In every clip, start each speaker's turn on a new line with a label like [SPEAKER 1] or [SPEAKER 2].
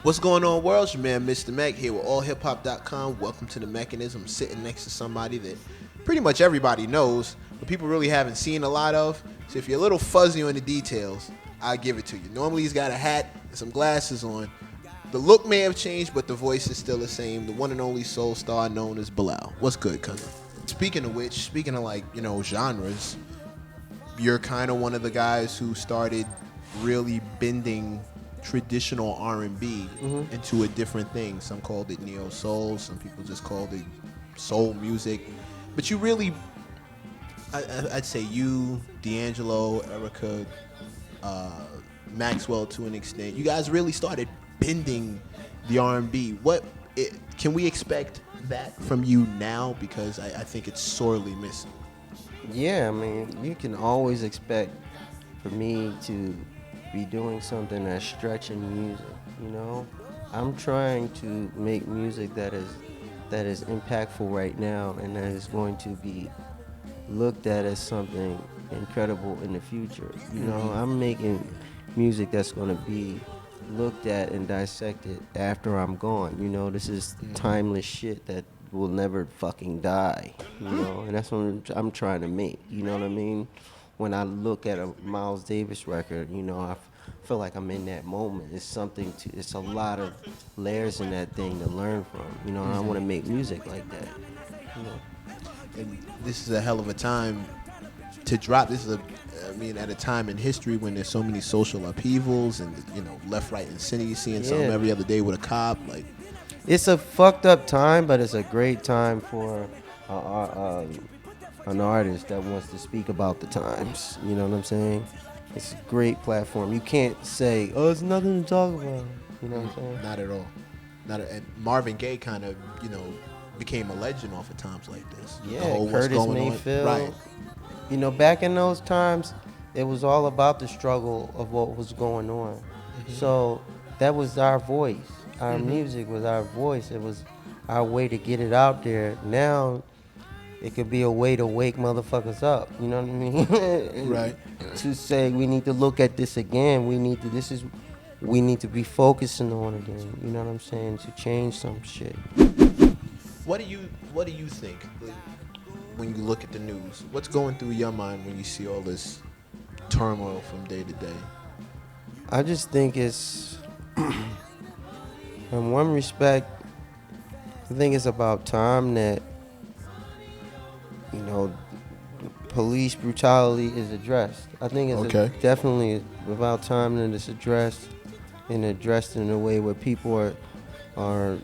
[SPEAKER 1] What's going on, world? It's your man, Mr. Mac, here with allhiphop.com. Welcome to the Mechanism. Sitting next to somebody that pretty much everybody knows, but people really haven't seen a lot of. So if you're a little fuzzy on the details, I'll give it to you. Normally, he's got a hat and some glasses on. The look may have changed, but the voice is still the same. The one and only soul star known as Bilal. What's good, cousin? Speaking of which, speaking of genres, you're kind of one of the guys who started really bending traditional R&B into a different thing. Some called it neo soul, some people just called it soul music. But you really, I'd say you, D'Angelo, Erica, Maxwell to an extent, you guys really started bending the R&B. Can we expect that from you now? Because I think it's sorely missing.
[SPEAKER 2] Yeah, I mean, you can always expect for me to be doing something that's stretching music, you know? I'm trying to make music that is impactful right now and that is going to be looked at as something incredible in the future. You know, I'm making music that's going to be looked at and dissected after I'm gone. You know, this is timeless shit that will never fucking die, you know? And that's what I'm trying to make, you know what I mean? When I look at a Miles Davis record, you know, I feel like I'm in that moment. It's a lot of layers in that thing to learn from, you know, and I want to make music like that, you know.
[SPEAKER 1] And this is a hell of a time to drop. At a time in history when there's so many social upheavals and, left, right, and center. You're seeing something every other day with a cop.
[SPEAKER 2] It's a fucked up time, but it's a great time for an artist that wants to speak about the times. You know what I'm saying? It's a great platform. You can't say, "Oh, it's nothing to talk about." You know what I'm saying?
[SPEAKER 1] Not at all. And Marvin Gaye kind of, became a legend off of times like this.
[SPEAKER 2] Yeah,
[SPEAKER 1] The whole
[SPEAKER 2] Curtis Mayfield.
[SPEAKER 1] Right.
[SPEAKER 2] You know, back in those times, it was all about the struggle of what was going on. Mm-hmm. So that was our voice. Our music was our voice. It was our way to get it out there. Now, it could be a way to wake motherfuckers up. You know what I mean?
[SPEAKER 1] Right.
[SPEAKER 2] To say we need to look at this again. We need to be focusing on again. You know what I'm saying? To change some shit.
[SPEAKER 1] What do you think when you look at the news? What's going through your mind when you see all this turmoil from day to day?
[SPEAKER 2] I just think it's, in one respect, I think it's about time that, police brutality is addressed. I think it's definitely about time that it's addressed in a way where people are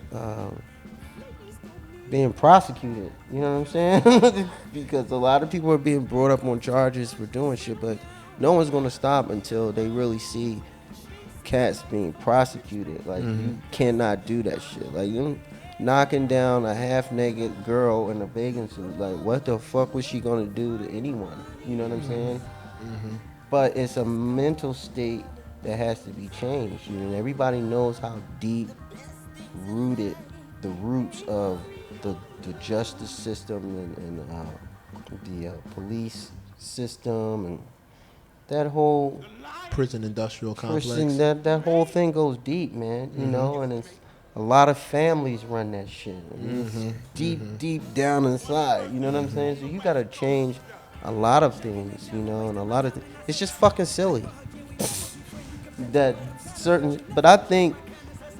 [SPEAKER 2] being prosecuted. You know what I'm saying? Because a lot of people are being brought up on charges for doing shit, but no one's gonna stop until they really see cats being prosecuted. Like, you cannot do that shit. Like, you knocking down a half-naked girl in a bathing suit. Like, what the fuck was she gonna do to anyone? You know what I'm saying? But it's a mental state that has to be changed. You know, everybody knows how deep rooted the roots of the justice system and the police system and that whole
[SPEAKER 1] prison industrial complex.
[SPEAKER 2] That whole thing goes deep, man. You know, and it's a lot of families run that shit. It's deep down inside. You know what I'm saying? So you gotta change a lot of things. You know, and a lot of it's just fucking silly. But I think,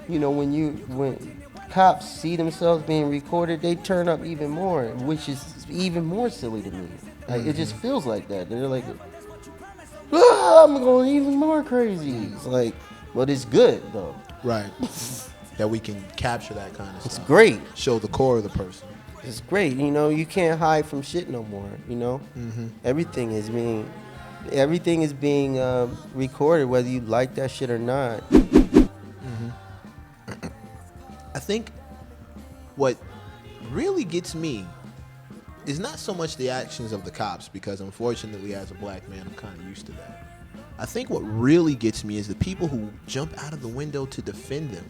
[SPEAKER 2] when cops see themselves being recorded, they turn up even more, which is even more silly to me. Like, it just feels like that. They're like, I'm going even more crazy. It's like, but it's good though.
[SPEAKER 1] Right. That we can capture that kind of stuff.
[SPEAKER 2] It's great.
[SPEAKER 1] Show the core of the person.
[SPEAKER 2] It's great. You can't hide from shit no more. Everything is being recorded, whether you like that shit or not.
[SPEAKER 1] I think what really gets me is not so much the actions of the cops, because unfortunately as a black man I'm kind of used to that. I think what really gets me is the people who jump out of the window to defend them,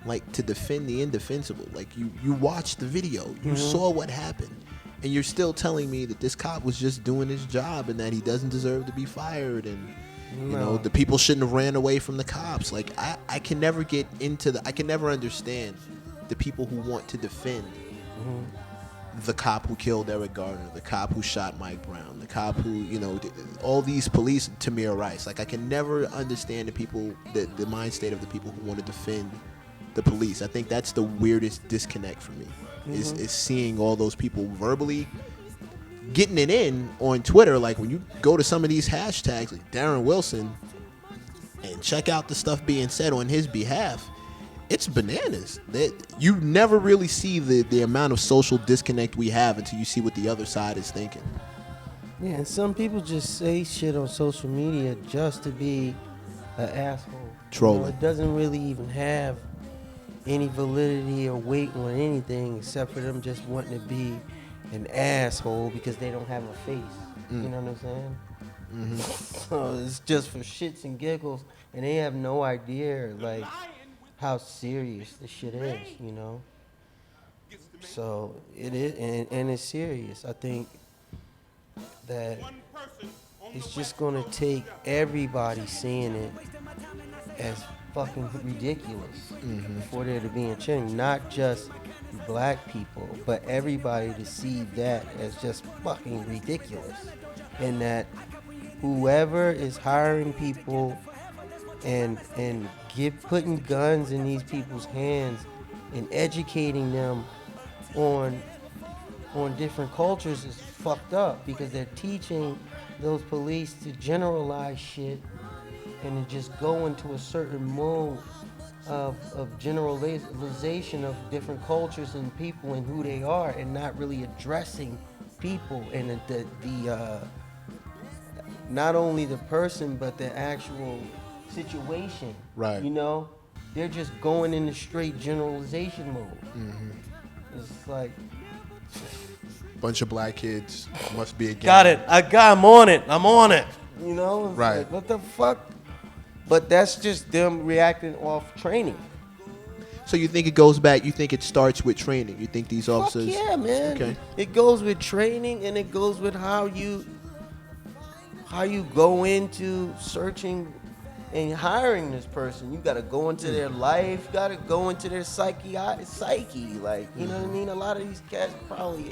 [SPEAKER 1] like to defend the indefensible. Like, you watched the video, you saw what happened, and you're still telling me that this cop was just doing his job and that he doesn't deserve to be fired, and You know, the people shouldn't have ran away from the cops. Like, I can never get into I can never understand the people who want to defend the cop who killed Eric Garner, the cop who shot Mike Brown, the cop who, you know, all these police, Tamir Rice. Like, I can never understand the mind state of the people who want to defend the police. I think that's the weirdest disconnect for me, is seeing all those people verbally getting it in on Twitter. Like, when you go to some of these hashtags, like Darren Wilson, and check out the stuff being said on his behalf, it's bananas. That you never really see the amount of social disconnect we have until you see what the other side is thinking.
[SPEAKER 2] Yeah, and some people just say shit on social media just to be an asshole.
[SPEAKER 1] Trolling.
[SPEAKER 2] You know, it doesn't really even have any validity or weight on anything except for them just wanting to be an asshole because they don't have a face. You know what I'm saying? Mm-hmm. So it's just for shits and giggles, and they have no idea like how serious this shit is, you know? So it is, and it's serious. I think that it's just gonna take everybody seeing it as fucking ridiculous for there to be a change. Not just black people, but everybody to see that as just fucking ridiculous. And that whoever is hiring people and putting guns in these people's hands and educating them on different cultures is fucked up, because they're teaching those police to generalize shit and to just go into a certain mode of generalization of different cultures and people and who they are, and not really addressing people and the not only the person but the actual situation.
[SPEAKER 1] Right.
[SPEAKER 2] You know, they're just going into straight generalization mode. It's like,
[SPEAKER 1] Bunch of black kids must be a gang.
[SPEAKER 2] got it. I'm on it. I'm on it. You know? It's
[SPEAKER 1] Right.
[SPEAKER 2] like, what the fuck? But that's just them reacting off training.
[SPEAKER 1] So you think it goes back? You think it starts with training? You think these officers?
[SPEAKER 2] Fuck yeah, man.
[SPEAKER 1] Okay.
[SPEAKER 2] It goes with training, and it goes with how you go into searching and hiring this person. You got to go into their life. You got to go into their psyche. Like, you know what I mean? A lot of these cats probably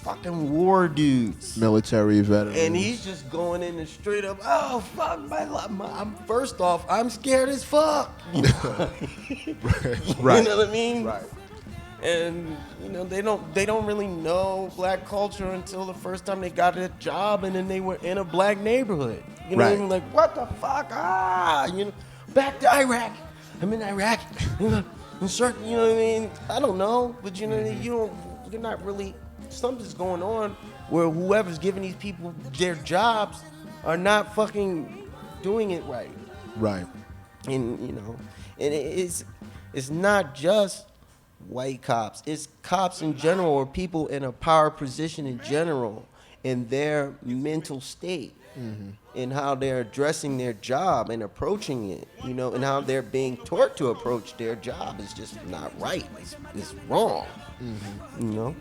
[SPEAKER 2] fucking war dudes.
[SPEAKER 1] Military veterans.
[SPEAKER 2] And he's just going in and straight up, oh, fuck, first off, I'm scared as fuck. You know?
[SPEAKER 1] Right.
[SPEAKER 2] You know what I mean?
[SPEAKER 1] Right.
[SPEAKER 2] And, you know, they don't really know black culture until the first time they got a job and then they were in a black neighborhood. You know what I mean? Like, what the fuck? You know, back to Iraq. I'm in Iraq. You know what I mean? I don't know. But, you know, you're not really, something's going on where whoever's giving these people their jobs are not fucking doing it right.
[SPEAKER 1] Right.
[SPEAKER 2] And, you know, and it's not just white cops. It's cops in general, or people in a power position in general, and their mental state, and how they're addressing their job and approaching it, you know, and how they're being taught to approach their job is just not right. It's wrong, you know.